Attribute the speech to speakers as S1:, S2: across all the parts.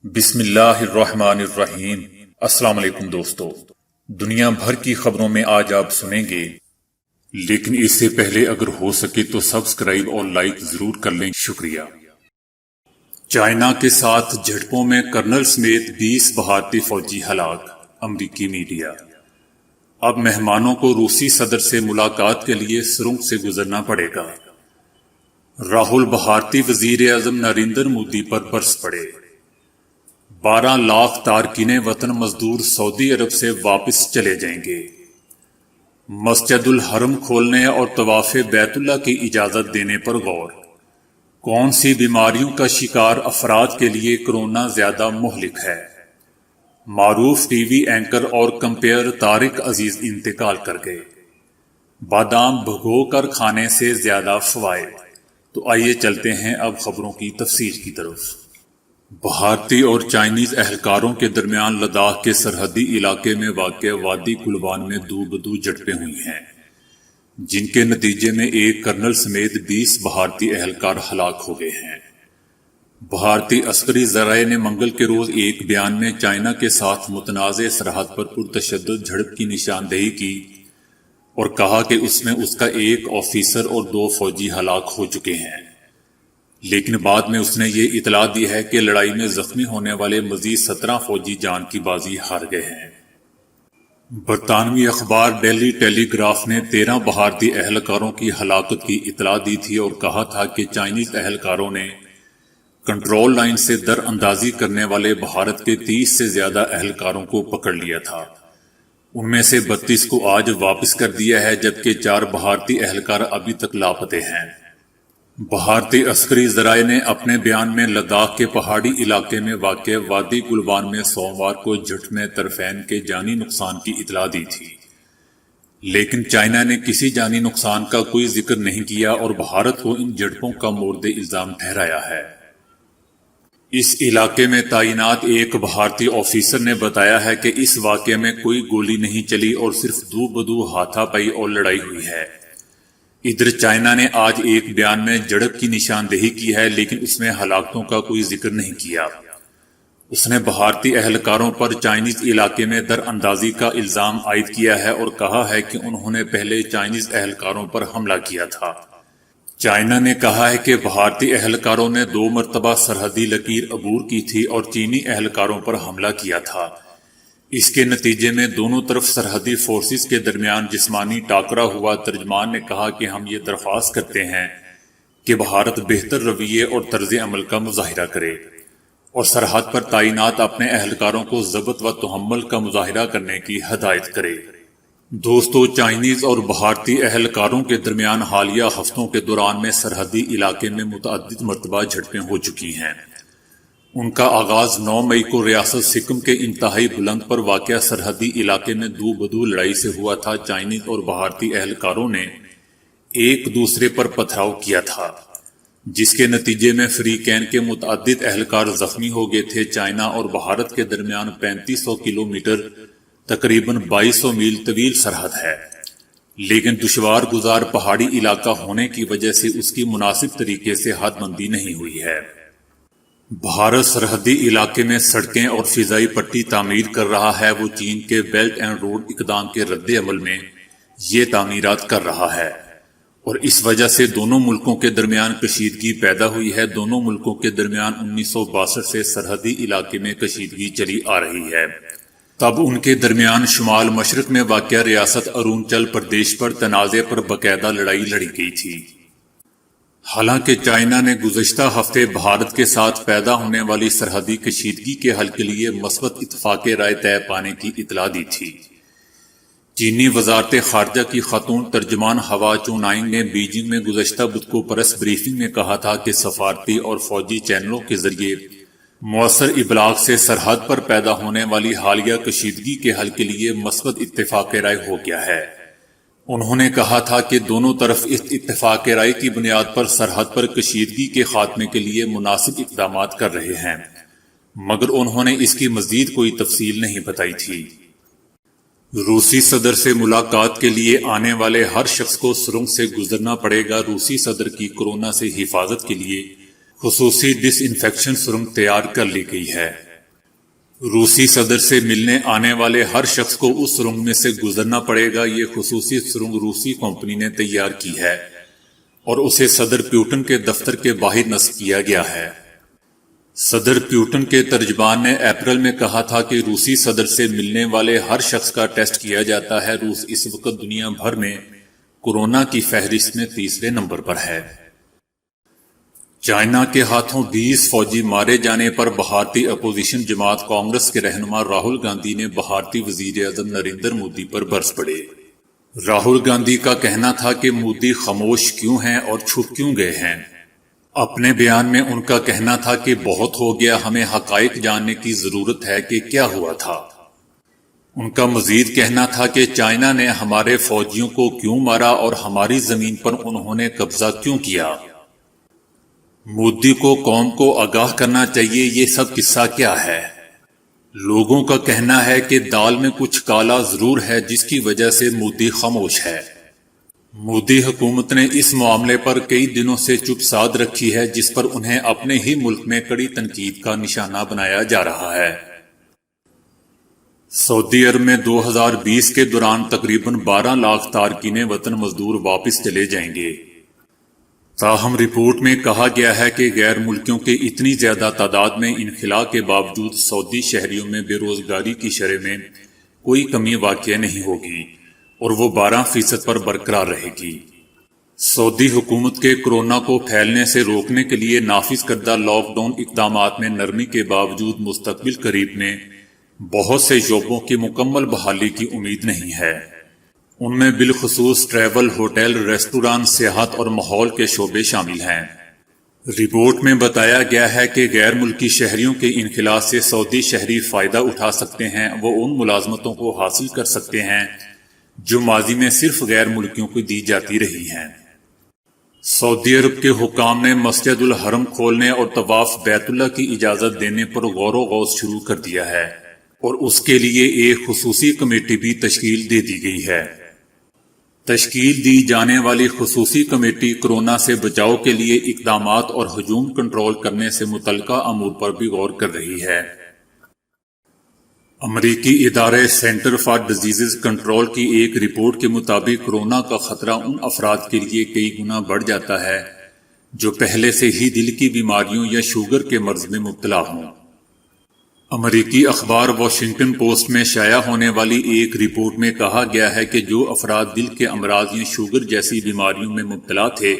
S1: بسم اللہ الرحمن الرحیم۔ السلام علیکم دوستو، دنیا بھر کی خبروں میں آج آپ سنیں گے، لیکن اس سے پہلے اگر ہو سکے تو سبسکرائب اور لائک ضرور کر لیں، شکریہ۔ چائنا کے ساتھ جھڑپوں میں کرنل سمیت 20 بھارتی فوجی ہلاک، امریکی میڈیا۔ اب مہمانوں کو روسی صدر سے ملاقات کے لیے سرنگ سے گزرنا پڑے گا۔ راہل بھارتی وزیر اعظم نریندر مودی پر برس پڑے۔ 12 لاکھ تارکین وطن مزدور سعودی عرب سے واپس چلے جائیں گے۔ مسجد الحرم کھولنے اور طواف بیت اللہ کی اجازت دینے پر غور۔ کون سی بیماریوں کا شکار افراد کے لیے کرونا زیادہ مہلک ہے؟ معروف ٹی وی اینکر اور کمپیئر طارق عزیز انتقال کر گئے۔ بادام بھگو کر کھانے سے زیادہ فوائد۔ تو آئیے چلتے ہیں اب خبروں کی تفصیل کی طرف۔ بھارتی اور چائنیز اہلکاروں کے درمیان لداخ کے سرحدی علاقے میں واقع وادی گلوان میں دو بدو جھڑپیں ہوئی ہیں، جن کے نتیجے میں ایک کرنل سمیت 20 بھارتی اہلکار ہلاک ہو گئے ہیں۔ بھارتی عسکری ذرائع نے منگل کے روز ایک بیان میں چائنا کے ساتھ متنازع سرحد پر پرتشدد جھڑپ کی نشاندہی کی اور کہا کہ اس میں اس کا ایک آفیسر اور 2 فوجی ہلاک ہو چکے ہیں، لیکن بعد میں اس نے یہ اطلاع دی ہے کہ لڑائی میں زخمی ہونے والے مزید 17 فوجی جان کی بازی ہار گئے ہیں۔ برطانوی اخبار ڈیلی ٹیلی گراف نے 13 بھارتی اہلکاروں کی ہلاکت کی اطلاع دی تھی اور کہا تھا کہ چائنیز اہلکاروں نے کنٹرول لائن سے در اندازی کرنے والے بھارت کے 30 سے زیادہ اہلکاروں کو پکڑ لیا تھا۔ ان میں سے 32 کو آج واپس کر دیا ہے، جبکہ 4 بھارتی اہلکار ابھی تک لاپتے ہیں۔ بھارتی عسکری ذرائع نے اپنے بیان میں لداخ کے پہاڑی علاقے میں واقع وادی گلوان میں سوموار کو جھڑپ میں طرفین کے جانی نقصان کی اطلاع دی تھی، لیکن چائنا نے کسی جانی نقصان کا کوئی ذکر نہیں کیا اور بھارت کو ان جھڑپوں کا مورد الزام ٹھہرایا ہے۔ اس علاقے میں تعینات ایک بھارتی آفیسر نے بتایا ہے کہ اس واقعے میں کوئی گولی نہیں چلی اور صرف دو بدو ہاتھا پائی اور لڑائی ہوئی ہے۔ ادھر چائنا نے آج ایک بیان میں جھڑپ کی نشاندہی کی ہے، لیکن اس میں ہلاکتوں کا کوئی ذکر نہیں کیا۔ اس نے بھارتی اہلکاروں پر چائنیز علاقے میں در اندازی کا الزام عائد کیا ہے اور کہا ہے کہ انہوں نے پہلے چائنیز اہلکاروں پر حملہ کیا تھا۔ چائنا نے کہا ہے کہ بھارتی اہلکاروں نے 2 مرتبہ سرحدی لکیر عبور کی تھی اور چینی اہلکاروں پر حملہ کیا تھا۔ اس کے نتیجے میں دونوں طرف سرحدی فورسز کے درمیان جسمانی ٹاکرا ہوا۔ ترجمان نے کہا کہ ہم یہ درخواست کرتے ہیں کہ بھارت بہتر رویے اور طرز عمل کا مظاہرہ کرے اور سرحد پر تعینات اپنے اہلکاروں کو ضبط و تحمل کا مظاہرہ کرنے کی ہدایت کرے۔ دوستو، چائنیز اور بھارتی اہلکاروں کے درمیان حالیہ ہفتوں کے دوران میں سرحدی علاقے میں متعدد مرتبہ جھڑپیں ہو چکی ہیں۔ ان کا آغاز 9 مئی کو ریاست سکم کے انتہائی بلند پر واقع سرحدی علاقے میں دو بدو لڑائی سے ہوا تھا۔ چائنیز اور بھارتی اہلکاروں نے ایک دوسرے پر پتھراؤ کیا تھا، جس کے نتیجے میں فریقین کے متعدد اہلکار زخمی ہو گئے تھے۔ چائنا اور بھارت کے درمیان 3500 کلومیٹر تقریباً 2200 میل طویل سرحد ہے، لیکن دشوار گزار پہاڑی علاقہ ہونے کی وجہ سے اس کی مناسب طریقے سے حد بندی نہیں ہوئی ہے۔ بھارت سرحدی علاقے میں سڑکیں اور فضائی پٹی تعمیر کر رہا ہے۔ وہ چین کے بیلٹ اینڈ روڈ اقدام کے رد عمل میں یہ تعمیرات کر رہا ہے اور اس وجہ سے دونوں ملکوں کے درمیان کشیدگی پیدا ہوئی ہے۔ دونوں ملکوں کے درمیان 1962 سے سرحدی علاقے میں کشیدگی چلی آ رہی ہے۔ تب ان کے درمیان شمال مشرق میں واقع ریاست اروناچل پردیش پر تنازع پر باقاعدہ لڑائی لڑی گئی تھی۔ حالانکہ چائنا نے گزشتہ ہفتے بھارت کے ساتھ پیدا ہونے والی سرحدی کشیدگی کے حل کے لیے مثبت اتفاق رائے طے پانے کی اطلاع دی تھی۔ چینی وزارت خارجہ کی خاتون ترجمان ہوا چونائنگ نے بیجنگ میں گزشتہ بدھ کو پریس بریفنگ میں کہا تھا کہ سفارتی اور فوجی چینلوں کے ذریعے مؤثر ابلاغ سے سرحد پر پیدا ہونے والی حالیہ کشیدگی کے حل کے لیے مثبت اتفاق رائے ہو گیا ہے۔ انہوں نے کہا تھا کہ دونوں طرف اس اتفاق رائے کی بنیاد پر سرحد پر کشیدگی کے خاتمے کے لیے مناسب اقدامات کر رہے ہیں، مگر انہوں نے اس کی مزید کوئی تفصیل نہیں بتائی تھی۔ روسی صدر سے ملاقات کے لیے آنے والے ہر شخص کو سرنگ سے گزرنا پڑے گا۔ روسی صدر کی کورونا سے حفاظت کے لیے خصوصی ڈس انفیکشن سرنگ تیار کر لی گئی ہے۔ روسی صدر سے ملنے آنے والے ہر شخص کو اس سرنگ میں سے گزرنا پڑے گا۔ یہ خصوصی سرنگ روسی کمپنی نے تیار کی ہے اور اسے صدر پیوٹن کے دفتر کے باہر نصب کیا گیا ہے۔ صدر پیوٹن کے ترجمان نے اپریل میں کہا تھا کہ روسی صدر سے ملنے والے ہر شخص کا ٹیسٹ کیا جاتا ہے۔ روس اس وقت دنیا بھر میں کورونا کی فہرست میں تیسرے نمبر پر ہے۔ چائنا کے ہاتھوں 20 فوجی مارے جانے پر بھارتی اپوزیشن جماعت کانگریس کے رہنما راہل گاندھی نے بھارتی وزیر اعظم نریندر مودی پر برس پڑے۔ راہل گاندھی کا کہنا تھا کہ مودی خاموش کیوں ہیں اور چھپ کیوں گئے ہیں۔ اپنے بیان میں ان کا کہنا تھا کہ بہت ہو گیا، ہمیں حقائق جاننے کی ضرورت ہے کہ کیا ہوا تھا۔ ان کا مزید کہنا تھا کہ چائنا نے ہمارے فوجیوں کو کیوں مارا اور ہماری زمین پر انہوں نے قبضہ کیوں کیا۔ مودی کو قوم کو آگاہ کرنا چاہیے یہ سب قصہ کیا ہے۔ لوگوں کا کہنا ہے کہ دال میں کچھ کالا ضرور ہے جس کی وجہ سے مودی خاموش ہے۔ مودی حکومت نے اس معاملے پر کئی دنوں سے چپ سادھ رکھی ہے، جس پر انہیں اپنے ہی ملک میں کڑی تنقید کا نشانہ بنایا جا رہا ہے۔ سعودی عرب میں 2020 کے دوران تقریباً 12 لاکھ تارکین وطن مزدور واپس چلے جائیں گے۔ تاہم رپورٹ میں کہا گیا ہے کہ غیر ملکیوں کے اتنی زیادہ تعداد میں انخلاء کے باوجود سعودی شہریوں میں بے روزگاری کی شرح میں کوئی کمی واقع نہیں ہوگی اور وہ 12% پر برقرار رہے گی۔ سعودی حکومت کے کورونا کو پھیلنے سے روکنے کے لیے نافذ کردہ لاک ڈاؤن اقدامات میں نرمی کے باوجود مستقبل قریب میں بہت سے شعبوں کی مکمل بحالی کی امید نہیں ہے۔ ان میں بالخصوص ٹریول، ہوٹل، ریسٹوران، سیاحت اور ماحول کے شعبے شامل ہیں۔ رپورٹ میں بتایا گیا ہے کہ غیر ملکی شہریوں کے انخلاء سے سعودی شہری فائدہ اٹھا سکتے ہیں۔ وہ ان ملازمتوں کو حاصل کر سکتے ہیں جو ماضی میں صرف غیر ملکیوں کو دی جاتی رہی ہیں۔ سعودی عرب کے حکام نے مسجد الحرم کھولنے اور طواف بیت اللہ کی اجازت دینے پر غور و غوض شروع کر دیا ہے اور اس کے لیے ایک خصوصی کمیٹی بھی تشکیل دے دی گئی ہے۔ تشکیل دی جانے والی خصوصی کمیٹی کورونا سے بچاؤ کے لیے اقدامات اور ہجوم کنٹرول کرنے سے متعلقہ امور پر بھی غور کر رہی ہے۔ امریکی ادارے سینٹر فار ڈیزیز کنٹرول کی ایک رپورٹ کے مطابق کورونا کا خطرہ ان افراد کے لیے کئی گنا بڑھ جاتا ہے جو پہلے سے ہی دل کی بیماریوں یا شوگر کے مرض میں مبتلا ہوں۔ امریکی اخبار واشنگٹن پوسٹ میں شائع ہونے والی ایک رپورٹ میں کہا گیا ہے کہ جو افراد دل کے امراض یا شوگر جیسی بیماریوں میں مبتلا تھے،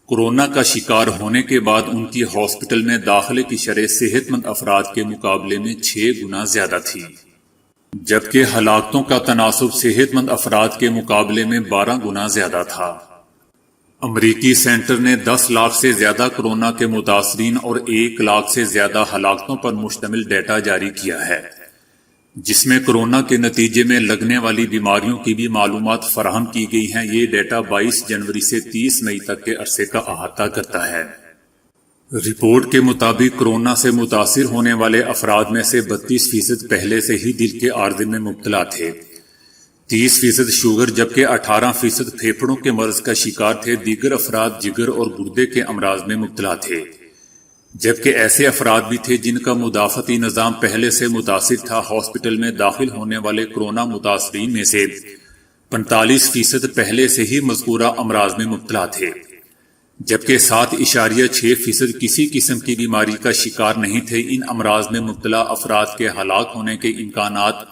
S1: کورونا کا شکار ہونے کے بعد ان کی ہاسپٹل میں داخلے کی شرح صحت مند افراد کے مقابلے میں 6 گنا زیادہ تھی، جبکہ ہلاکتوں کا تناسب صحت مند افراد کے مقابلے میں 12 گنا زیادہ تھا۔ امریکی سینٹر نے 10 لاکھ سے زیادہ کورونا کے متاثرین اور 1 لاکھ سے زیادہ ہلاکتوں پر مشتمل ڈیٹا جاری کیا ہے، جس میں کورونا کے نتیجے میں لگنے والی بیماریوں کی بھی معلومات فراہم کی گئی ہیں۔ یہ ڈیٹا 22 جنوری سے 30 مئی تک کے عرصے کا احاطہ کرتا ہے۔ رپورٹ کے مطابق کورونا سے متاثر ہونے والے افراد میں سے 32% پہلے سے ہی دل کے عارضے میں مبتلا تھے، 30% شوگر، جبکہ 18% پھیپھڑوں کے مرض کا شکار تھے۔ دیگر افراد جگر اور گردے کے امراض میں مبتلا تھے، جبکہ ایسے افراد بھی تھے جن کا مدافعتی نظام پہلے سے متاثر تھا۔ ہاسپٹل میں داخل ہونے والے کورونا متاثرین میں سے 45% پہلے سے ہی مذکورہ امراض میں مبتلا تھے، جبکہ 7.6% کسی قسم کی بیماری کا شکار نہیں تھے۔ ان امراض میں مبتلا افراد کے ہلاک ہونے کے امکانات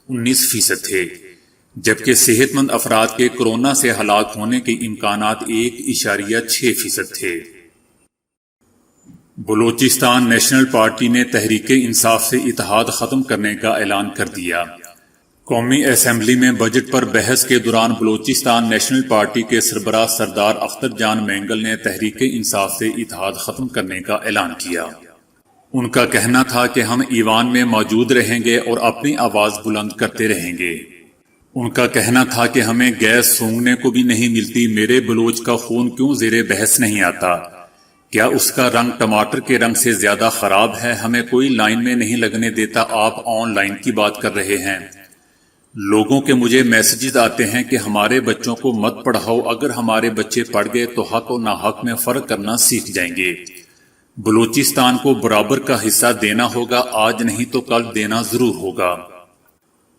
S1: 19% تھے، جبکہ صحت مند افراد کے کورونا سے ہلاک ہونے کے امکانات 1.6% تھے۔ بلوچستان نیشنل پارٹی نے تحریک انصاف سے اتحاد ختم کرنے کا اعلان کر دیا۔ قومی اسمبلی میں بجٹ پر بحث کے دوران بلوچستان نیشنل پارٹی کے سربراہ سردار اختر جان مینگل نے تحریک انصاف سے اتحاد ختم کرنے کا اعلان کیا۔ ان کا کہنا تھا کہ ہم ایوان میں موجود رہیں گے اور اپنی آواز بلند کرتے رہیں گے۔ ان کا کہنا تھا کہ ہمیں گیس سونگھنے کو بھی نہیں ملتی، میرے بلوچ کا خون کیوں زیر بحث نہیں آتا؟ کیا اس کا رنگ ٹماٹر کے رنگ سے زیادہ خراب ہے؟ ہمیں کوئی لائن میں نہیں لگنے دیتا، آپ آن لائن کی بات کر رہے ہیں۔ لوگوں کے مجھے میسیجز آتے ہیں کہ ہمارے بچوں کو مت پڑھاؤ، اگر ہمارے بچے پڑھ گئے تو حق و ناحق میں فرق کرنا سیکھ جائیں گے۔ بلوچستان کو برابر کا حصہ دینا ہوگا، آج نہیں تو کل دینا ضرور ہوگا۔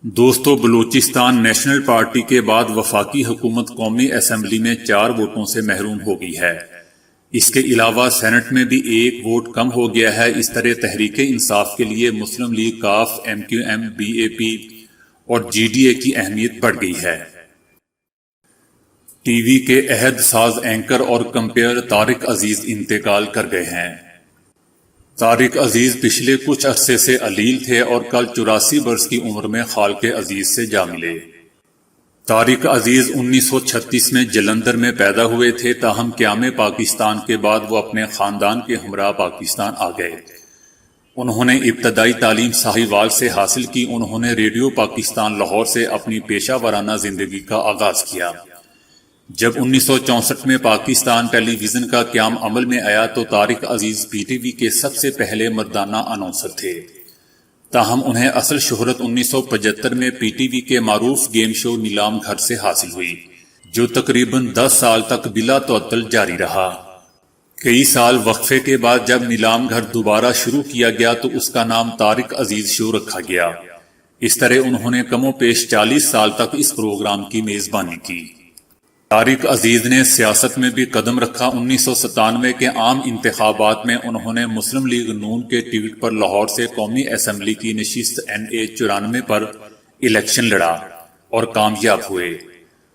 S1: دوستو، بلوچستان نیشنل پارٹی کے بعد وفاقی حکومت قومی اسمبلی میں 4 ووٹوں سے محروم ہو گئی ہے۔ اس کے علاوہ سینٹ میں بھی 1 ووٹ کم ہو گیا ہے۔ اس طرح تحریک انصاف کے لیے مسلم لیگ کاف، MQM، BAP اور GDA کی اہمیت بڑھ گئی ہے۔ ٹی وی کے عہد ساز اینکر اور کمپیئر طارق عزیز انتقال کر گئے ہیں۔ طارق عزیز پچھلے کچھ عرصے سے علیل تھے اور کل 84 برس کی عمر میں خالق عزیز سے جا ملے۔ طارق عزیز 1936 میں جلندھر میں پیدا ہوئے تھے، تاہم قیام پاکستان کے بعد وہ اپنے خاندان کے ہمراہ پاکستان آ گئے۔ انہوں نے ابتدائی تعلیم ساہیوال سے حاصل کی۔ انہوں نے ریڈیو پاکستان لاہور سے اپنی پیشہ ورانہ زندگی کا آغاز کیا۔ جب 1964 میں پاکستان ٹیلی ویژن کا قیام عمل میں آیا تو طارق عزیز PTV کے سب سے پہلے مردانہ اناؤنسر تھے، تاہم انہیں اصل شہرت 1975 میں PTV کے معروف گیم شو نیلام گھر سے حاصل ہوئی، جو تقریباً 10 سال تک بلا تعطل جاری رہا۔ کئی سال وقفے کے بعد جب نیلام گھر دوبارہ شروع کیا گیا تو اس کا نام طارق عزیز شو رکھا گیا۔ اس طرح انہوں نے کم و بیش 40 سال تک اس پروگرام کی میزبانی کی۔ طارق عزیز نے سیاست میں بھی قدم رکھا۔ 1997 کے عام انتخابات میں انہوں نے مسلم لیگ نون کے ٹکٹ پر لاہور سے قومی اسمبلی کی نشست NA 94 پر الیکشن لڑا اور کامیاب ہوئے۔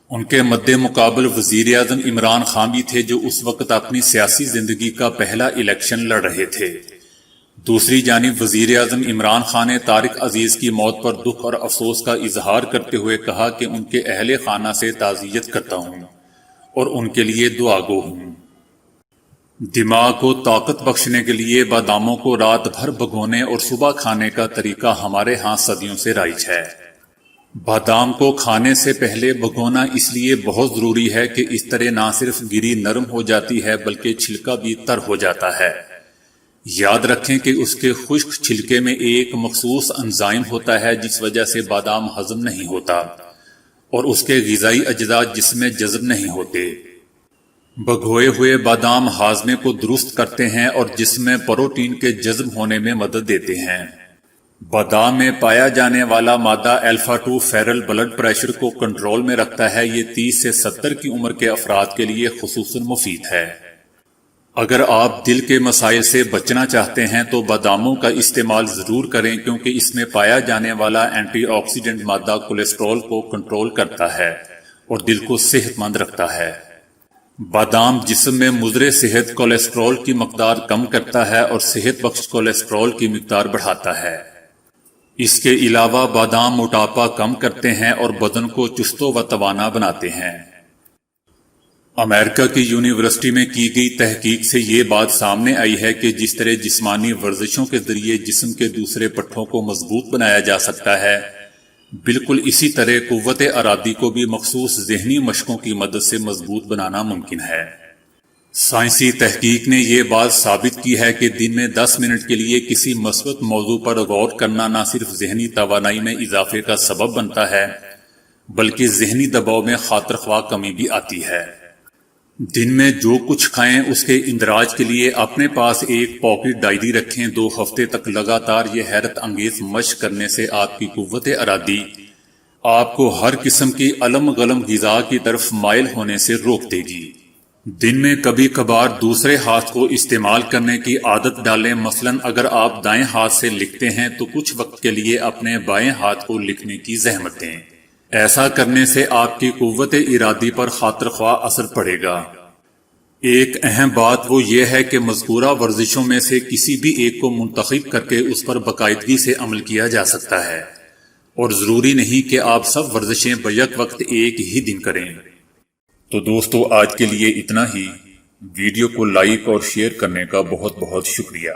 S1: ان کے مد مقابل وزیر اعظم عمران خان بھی تھے، جو اس وقت اپنی سیاسی زندگی کا پہلا الیکشن لڑ رہے تھے۔ دوسری جانب وزیر اعظم عمران خان نے طارق عزیز کی موت پر دکھ اور افسوس کا اظہار کرتے ہوئے کہا کہ ان کے اہل خانہ سے تعزیت کرتا ہوں اور ان کے لیے دعا گو ہوں۔ دماغ کو طاقت بخشنے کے لیے باداموں کو رات بھر بھگونے اور صبح کھانے کا طریقہ ہمارے ہاں صدیوں سے رائج ہے۔ بادام کو کھانے سے پہلے بھگونا اس لیے بہت ضروری ہے کہ اس طرح نہ صرف گری نرم ہو جاتی ہے بلکہ چھلکا بھی تر ہو جاتا ہے۔ یاد رکھیں کہ اس کے خشک چھلکے میں ایک مخصوص انزائم ہوتا ہے جس وجہ سے بادام ہضم نہیں ہوتا اور اس کے غذائی اجزاء جسم میں جذب نہیں ہوتے۔ بھگوئے ہوئے بادام ہاضمے کو درست کرتے ہیں اور جسم میں پروٹین کے جذب ہونے میں مدد دیتے ہیں۔ بادام میں پایا جانے والا مادہ alpha-2 فیرل بلڈ پریشر کو کنٹرول میں رکھتا ہے۔ یہ 30 سے 70 کی عمر کے افراد کے لیے خصوصاً مفید ہے۔ اگر آپ دل کے مسائل سے بچنا چاہتے ہیں تو باداموں کا استعمال ضرور کریں، کیونکہ اس میں پایا جانے والا اینٹی آکسیڈنٹ مادہ کولیسٹرول کو کنٹرول کرتا ہے اور دل کو صحت مند رکھتا ہے۔ بادام جسم میں مضر صحت کولیسٹرول کی مقدار کم کرتا ہے اور صحت بخش کولیسٹرول کی مقدار بڑھاتا ہے۔ اس کے علاوہ بادام موٹاپا کم کرتے ہیں اور بدن کو چست و توانا بناتے ہیں۔ امریکہ کی یونیورسٹی میں کی گئی تحقیق سے یہ بات سامنے آئی ہے کہ جس طرح جسمانی ورزشوں کے ذریعے جسم کے دوسرے پٹھوں کو مضبوط بنایا جا سکتا ہے، بالکل اسی طرح قوت ارادی کو بھی مخصوص ذہنی مشقوں کی مدد سے مضبوط بنانا ممکن ہے۔ سائنسی تحقیق نے یہ بات ثابت کی ہے کہ دن میں 10 منٹ کے لیے کسی مثبت موضوع پر غور کرنا نہ صرف ذہنی توانائی میں اضافے کا سبب بنتا ہے بلکہ ذہنی دباؤ میں خاطر خواہ کمی بھی آتی ہے۔ دن میں جو کچھ کھائیں اس کے اندراج کے لیے اپنے پاس ایک پاکٹ ڈائری رکھیں۔ 2 ہفتے تک لگاتار یہ حیرت انگیز مشق کرنے سے آپ کی قوت ارادی آپ کو ہر قسم کی الم غلم غذا کی طرف مائل ہونے سے روک دے گی۔ دن میں کبھی کبھار دوسرے ہاتھ کو استعمال کرنے کی عادت ڈالیں۔ مثلاً اگر آپ دائیں ہاتھ سے لکھتے ہیں تو کچھ وقت کے لیے اپنے بائیں ہاتھ کو لکھنے کی زحمت دیں۔ ایسا کرنے سے آپ کی قوت ارادی پر خاطر خواہ اثر پڑے گا۔ ایک اہم بات وہ یہ ہے کہ مذکورہ ورزشوں میں سے کسی بھی ایک کو منتخب کر کے اس پر باقاعدگی سے عمل کیا جا سکتا ہے، اور ضروری نہیں کہ آپ سب ورزشیں بیک وقت ایک ہی دن کریں۔ تو دوستو، آج کے لیے اتنا ہی۔ ویڈیو کو لائک اور شیئر کرنے کا بہت بہت شکریہ۔